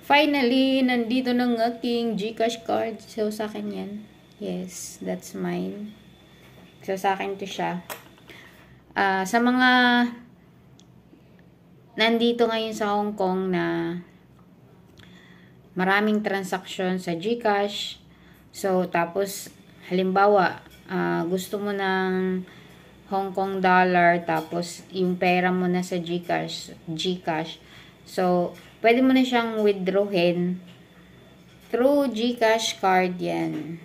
Finally, nandito ng aking GCash card. So, sa akin yan. Yes, that's mine. So, sa akin to siya. Sa mga nandito ngayon sa Hong Kong na maraming transaction sa GCash. So, tapos, halimbawa, gusto mo ng Hong Kong dollar, tapos yung pera mo na sa GCash. So, pwede mo na siyang withdrawin through GCash card yan.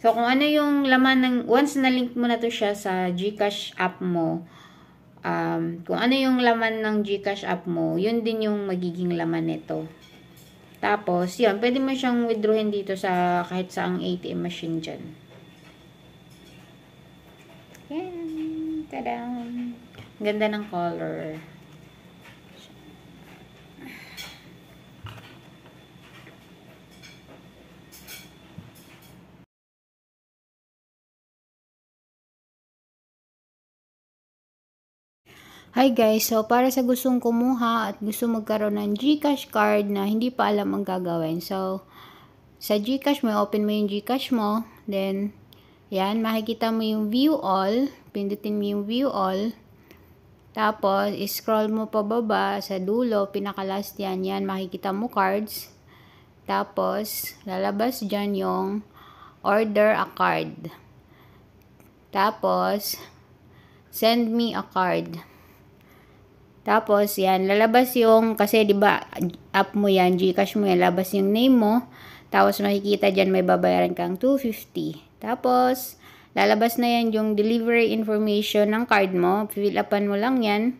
So, kung ano yung laman ng, once na-link mo na to siya sa GCash app mo, kung ano yung laman ng GCash app mo, yun din yung magiging laman nito. Tapos, yun, pwede mo siyang withdrawin dito sa kahit saang ATM machine dyan. Yan. Tadam! Ganda ng color. Hi guys, so para sa gustong kumuha at gusto magkaroon ng GCash card na hindi pa alam ang gagawin. So, sa GCash mo, open mo yung GCash mo. Then, yan, makikita mo yung view all. Pindutin mo yung view all. Tapos, scroll mo pababa sa dulo, pinaka-last yan. Yan, makikita mo cards. Tapos, lalabas dyan yung order a card. Tapos, send me a card. Tapos, yan, lalabas yung, kasi diba, app mo yan, GCash mo yan, lalabas yung name mo. Tapos, makikita dyan, may babayaran kang 250. Tapos, lalabas na yan yung delivery information ng card mo. Fill upan mo lang yan.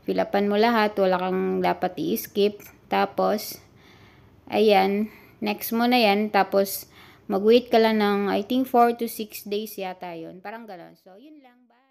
Fill upan mo lahat, wala kang dapat i-skip. Tapos, ayan, next mo na yan. Tapos, mag-wait ka lang ng, I think, 4 to 6 days yata yun. Parang gano'n. So, yun lang. Bye!